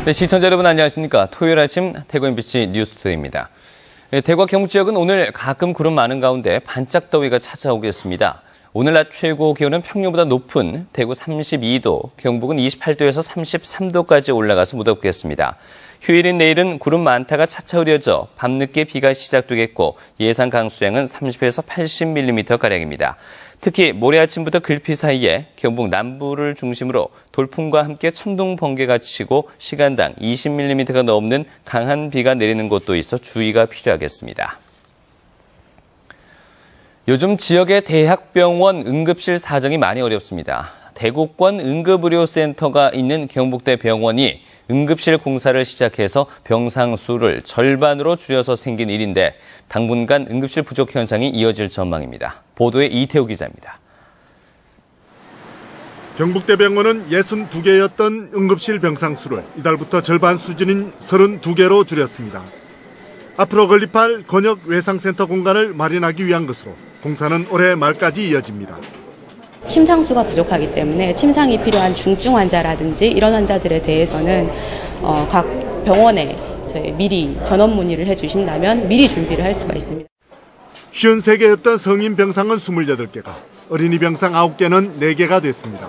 네, 시청자 여러분 안녕하십니까. 토요일 아침 대구 MBC 뉴스투데이입니다. 대구와 경북 지역은 오늘 가끔 구름 많은 가운데 반짝 더위가 찾아오겠습니다. 오늘 낮 최고 기온은 평년보다 높은 대구 32도, 경북은 28도에서 33도까지 올라가서 무덥겠습니다. 휴일인 내일은 구름 많다가 차차 흐려져 밤늦게 비가 시작되겠고 예상 강수량은 30에서 80mm가량입니다. 특히 모레 아침부터 글피 사이에 경북 남부를 중심으로 돌풍과 함께 천둥 번개가 치고 시간당 20mm가 넘는 강한 비가 내리는 곳도 있어 주의가 필요하겠습니다. 요즘 지역의 대학병원 응급실 사정이 많이 어렵습니다. 대구권 응급의료센터가 있는 경북대 병원이 응급실 공사를 시작해서 병상 수를 절반으로 줄여서 생긴 일인데 당분간 응급실 부족 현상이 이어질 전망입니다. 보도에 이태우 기자입니다. 경북대병원은 62개였던 응급실 병상 수를 이달부터 절반 수준인 32개로 줄였습니다. 앞으로 건립할 권역 외상센터 공간을 마련하기 위한 것으로 공사는 올해 말까지 이어집니다. 침상수가 부족하기 때문에 침상이 필요한 중증 환자라든지 이런 환자들에 대해서는 각 병원에 미리 전원 문의를 해주신다면 미리 준비를 할 수가 있습니다. 53개였던 성인 병상은 28개가, 어린이 병상 9개는 4개가 됐습니다.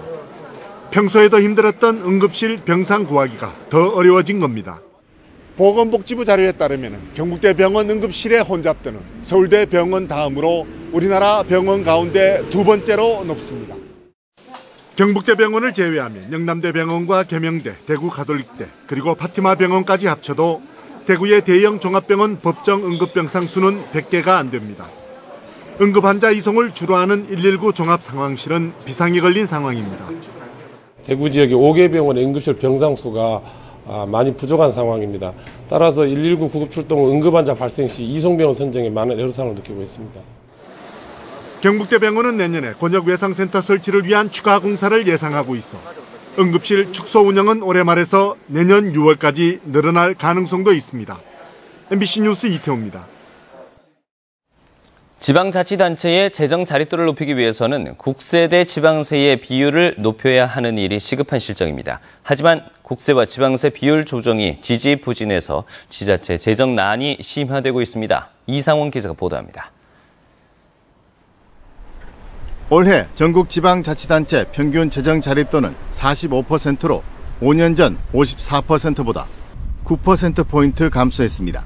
평소에도 힘들었던 응급실 병상 구하기가 더 어려워진 겁니다. 보건복지부 자료에 따르면 경북대 병원 응급실의 혼잡도는 서울대 병원 다음으로 우리나라 병원 가운데 2번째로 높습니다. 경북대 병원을 제외하면 영남대 병원과 계명대, 대구 가톨릭대, 그리고 파티마 병원까지 합쳐도 대구의 대형 종합병원 법정 응급병상 수는 100개가 안 됩니다. 응급환자 이송을 주로 하는 119 종합상황실은 비상이 걸린 상황입니다. 대구 지역의 5개 병원의 응급실 병상 수가 많이 부족한 상황입니다. 따라서 119 구급출동 응급환자 발생 시 이송병원 선정에 많은 애로사항을 느끼고 있습니다. 경북대병원은 내년에 권역외상센터 설치를 위한 추가 공사를 예상하고 있어 응급실 축소 운영은 올해 말에서 내년 6월까지 늘어날 가능성도 있습니다. MBC 뉴스 이태호입니다. 지방자치단체의 재정 자립도를 높이기 위해서는 국세 대 지방세의 비율을 높여야 하는 일이 시급한 실정입니다. 하지만 국세와 지방세 비율 조정이 지지부진해서 지자체 재정난이 심화되고 있습니다. 이상원 기자가 보도합니다. 올해 전국 지방자치단체 평균 재정 자립도는 45%로 5년 전 54%보다 9%포인트 감소했습니다.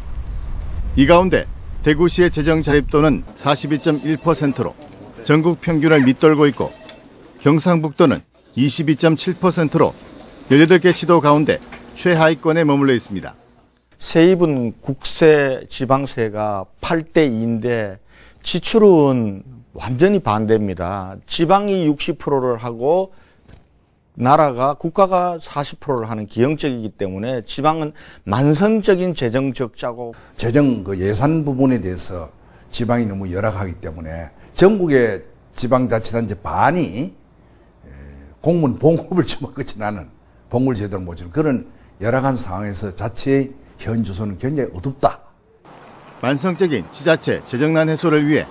이 가운데 대구시의 재정 자립도는 42.1%로 전국 평균을 밑돌고 있고 경상북도는 22.7%로 18개 시도 가운데 최하위권에 머물러 있습니다. 세입은 국세, 지방세가 8대 2인데 지출은 완전히 반대입니다. 지방이 60%를 하고 나라가 국가가 40%를 하는 기형적이기 때문에 지방은 만성적인 재정 적자고 재정 예산 부분에 대해서 지방이 너무 열악하기 때문에 전국의 지방자치단체 반이 공무원 봉급을 주먹같이 나는 봉급을 제대로 못 주는 그런 열악한 상황에서 자체의 현 주소는 굉장히 어둡다. 만성적인 지자체 재정난 해소를 위해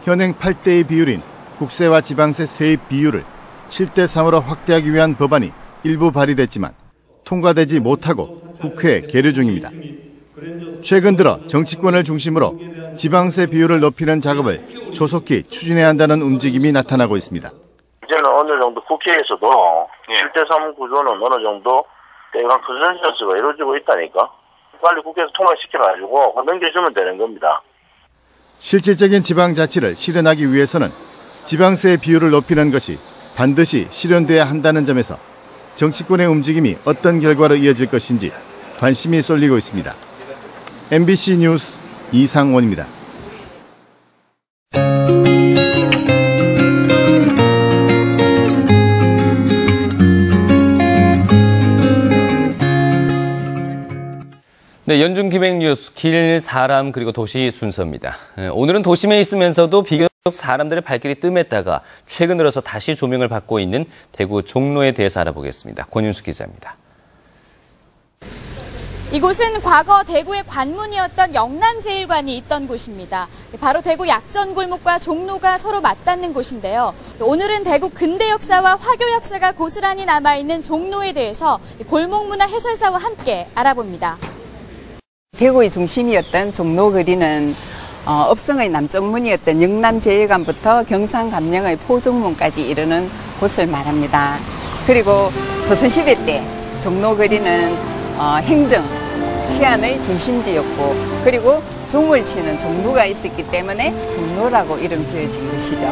현행 8대의 비율인 국세와 지방세 세입 비율을 7대3으로 확대하기 위한 법안이 일부 발의됐지만 통과되지 못하고 국회에 계류 중입니다. 최근 들어 정치권을 중심으로 지방세 비율을 높이는 작업을 조속히 추진해야 한다는 움직임이 나타나고 있습니다. 이제는 어느 정도 국회에서도 7대3 구조는 어느 정도 대강 컨센서스가 이루어지고 있다니까. 빨리 국회에서 통과시켜가지고 넘겨주면 되는 겁니다. 실질적인 지방자치를 실현하기 위해서는 지방세 비율을 높이는 것이 반드시 실현돼야 한다는 점에서 정치권의 움직임이 어떤 결과로 이어질 것인지 관심이 쏠리고 있습니다. MBC 뉴스 이상원입니다. 네, 연중 기획 뉴스 길, 사람 그리고 도시 순서입니다. 오늘은 도심에 있으면서도 비교적 사람들의 발길이 뜸했다가 최근 들어서 다시 조명을 받고 있는 대구 종로에 대해서 알아보겠습니다. 권윤수 기자입니다. 이곳은 과거 대구의 관문이었던 영남제일관이 있던 곳입니다. 바로 대구 약전골목과 종로가 서로 맞닿는 곳인데요. 오늘은 대구 근대 역사와 화교 역사가 고스란히 남아있는 종로에 대해서 골목문화 해설사와 함께 알아봅니다. 대구의 중심이었던 종로거리는 업성의 남쪽 문이었던 영남제일관부터 경상감령의 포종문까지 이르는 곳을 말합니다. 그리고 조선시대 때 종로거리는 행정, 치안의 중심지였고 그리고 종을 치는 종로가 있었기 때문에 종로라고 이름 지어진 것이죠.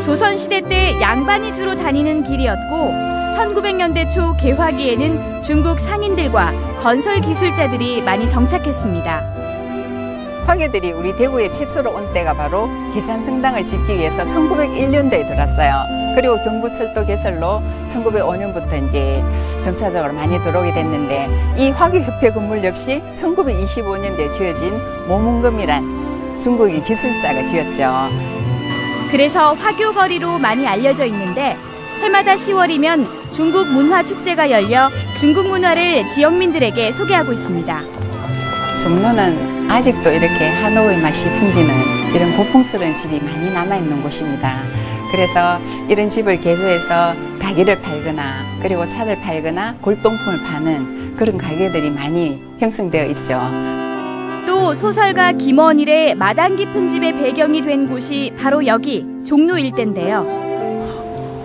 조선시대 때 양반이 주로 다니는 길이었고 1900년대 초 개화기에는 중국 상인들과 건설 기술자들이 많이 정착했습니다. 화교들이 우리 대구에 최초로 온 때가 바로 계산성당을 짓기 위해서 1901년도에 들어왔어요. 그리고 경부철도 개설로 1905년부터 이제 점차적으로 많이 들어오게 됐는데 이 화교협회 건물 역시 1925년도에 지어진 모문금이란 중국의 기술자가 지었죠. 그래서 화교거리로 많이 알려져 있는데 해마다 10월이면 중국 문화축제가 열려 중국 문화를 지역민들에게 소개하고 있습니다. 종로는 아직도 이렇게 한옥의 맛이 풍기는 이런 고풍스러운 집이 많이 남아있는 곳입니다. 그래서 이런 집을 개조해서 닭이를 팔거나 그리고 차를 팔거나 골동품을 파는 그런 가게들이 많이 형성되어 있죠. 또 소설가 김원일의 마당 깊은 집의 배경이 된 곳이 바로 여기 종로 일대인데요.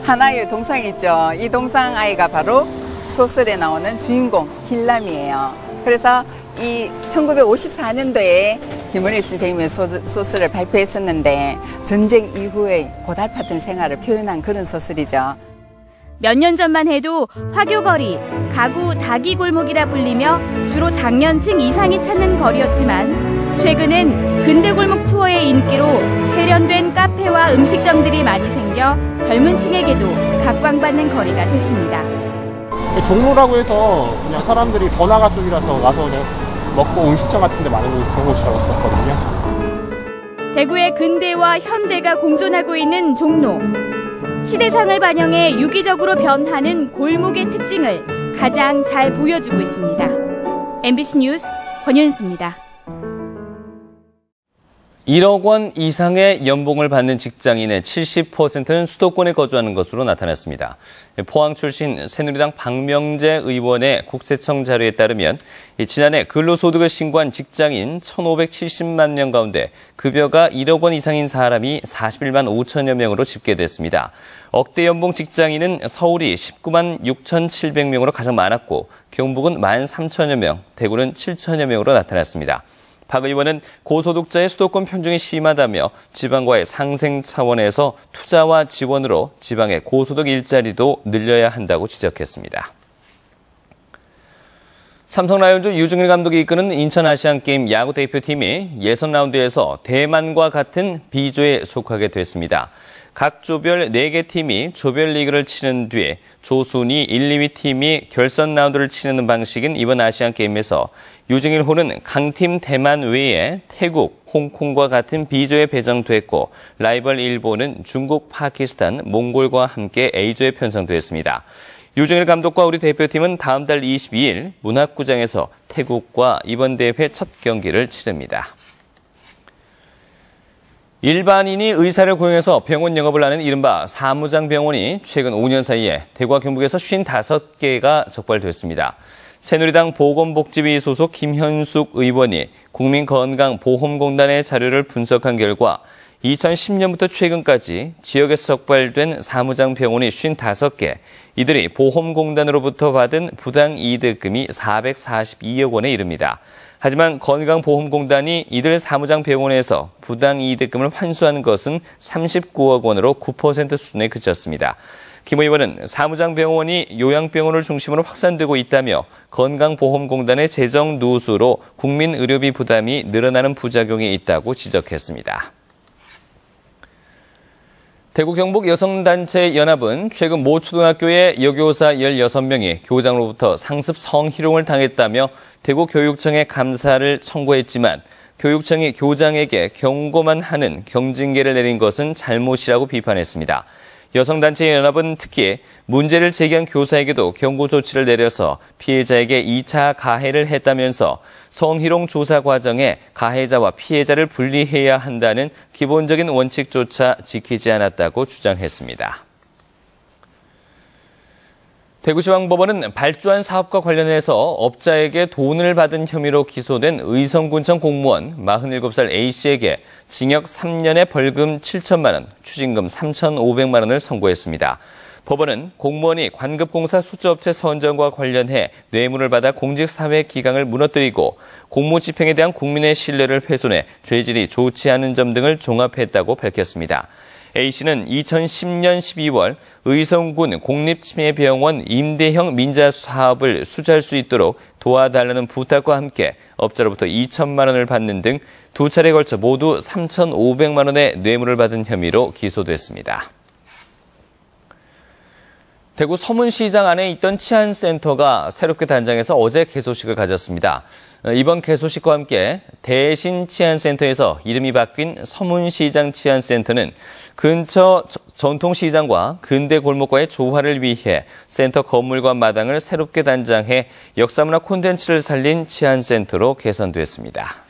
하나의 동상이 있죠. 이 동상 아이가 바로 소설에 나오는 주인공 길람이에요. 그래서 이 1954년도에 김원일 선생님의 소설을 발표했었는데 전쟁 이후의 고달팠던 생활을 표현한 그런 소설이죠. 몇 년 전만 해도 화교거리, 가구 닭이골목이라 불리며 주로 장년층 이상이 찾는 거리였지만 최근엔 근대골목 투어의 인기로 세련된 카페와 음식점들이 많이 생겨 젊은 층에게도 각광받는 거리가 됐습니다. 종로라고 해서 그냥 사람들이 번화가 쪽이라서 와서 먹고 음식점 같은 데 많이 그런 곳이라고 들었거든요. 대구의 근대와 현대가 공존하고 있는 종로. 시대상을 반영해 유기적으로 변하는 골목의 특징을 가장 잘 보여주고 있습니다. MBC 뉴스 권윤수입니다. 1억 원 이상의 연봉을 받는 직장인의 70%는 수도권에 거주하는 것으로 나타났습니다. 포항 출신 새누리당 박명재 의원의 국세청 자료에 따르면 지난해 근로소득을 신고한 직장인 1,570만 명 가운데 급여가 1억 원 이상인 사람이 41만 5천여 명으로 집계됐습니다. 억대 연봉 직장인은 서울이 19만 6,700명으로 가장 많았고 경북은 1만 3천여 명, 대구는 7천여 명으로 나타났습니다. 박 의원은 고소득자의 수도권 편중이 심하다며 지방과의 상생 차원에서 투자와 지원으로 지방의 고소득 일자리도 늘려야 한다고 지적했습니다. 삼성 라이온즈 유중일 감독이 이끄는 인천 아시안게임 야구 대표팀이 예선 라운드에서 대만과 같은 B조에 속하게 됐습니다. 각 조별 4개 팀이 조별리그를 치는 뒤에 조순위 1, 2위 팀이 결선 라운드를 치르는 방식인 이번 아시안게임에서 유중일 호는 강팀 대만 외에 태국, 홍콩과 같은 B조에 배정됐고 라이벌 일본은 중국, 파키스탄, 몽골과 함께 A조에 편성됐습니다. 유중일 감독과 우리 대표팀은 다음 달 22일 문학구장에서 태국과 이번 대회 첫 경기를 치릅니다. 일반인이 의사를 고용해서 병원 영업을 하는 이른바 사무장 병원이 최근 5년 사이에 대구와 경북에서 55개가 적발됐습니다. 새누리당 보건복지위 소속 김현숙 의원이 국민건강보험공단의 자료를 분석한 결과 2010년부터 최근까지 지역에서 적발된 사무장 병원이 55개, 이들이 보험공단으로부터 받은 부당이득금이 442억 원에 이릅니다. 하지만 건강보험공단이 이들 사무장 병원에서 부당이득금을 환수한 것은 39억 원으로 9% 수준에 그쳤습니다. 김 의원은 사무장 병원이 요양병원을 중심으로 확산되고 있다며 건강보험공단의 재정 누수로 국민 의료비 부담이 늘어나는 부작용이 있다고 지적했습니다. 대구 경북 여성단체 연합은 최근 모 초등학교의 여교사 16명이 교장으로부터 상습 성희롱을 당했다며 대구 교육청에 감사를 청구했지만 교육청이 교장에게 경고만 하는 경징계를 내린 것은 잘못이라고 비판했습니다. 여성단체연합은 특히 문제를 제기한 교사에게도 경고 조치를 내려서 피해자에게 2차 가해를 했다면서 성희롱 조사 과정에 가해자와 피해자를 분리해야 한다는 기본적인 원칙조차 지키지 않았다고 주장했습니다. 대구지방법원은 발주한 사업과 관련해서 업자에게 돈을 받은 혐의로 기소된 의성군청 공무원 47살 A씨에게 징역 3년에 벌금 7천만 원, 추징금 3,500만 원을 선고했습니다. 법원은 공무원이 관급공사 수주업체 선정과 관련해 뇌물을 받아 공직사회 기강을 무너뜨리고 공무집행에 대한 국민의 신뢰를 훼손해 죄질이 좋지 않은 점 등을 종합했다고 밝혔습니다. A씨는 2010년 12월 의성군 공립치매병원 임대형 민자 사업을 수주할 수 있도록 도와달라는 부탁과 함께 업자로부터 2천만 원을 받는 등 두 차례에 걸쳐 모두 3,500만 원의 뇌물을 받은 혐의로 기소됐습니다. 대구 서문시장 안에 있던 치안센터가 새롭게 단장해서 어제 개소식을 가졌습니다. 이번 개소식과 함께 대신 치안센터에서 이름이 바뀐 서문시장 치안센터는 근처 전통시장과 근대 골목과의 조화를 위해 센터 건물과 마당을 새롭게 단장해 역사문화 콘텐츠를 살린 치안센터로 개선됐습니다.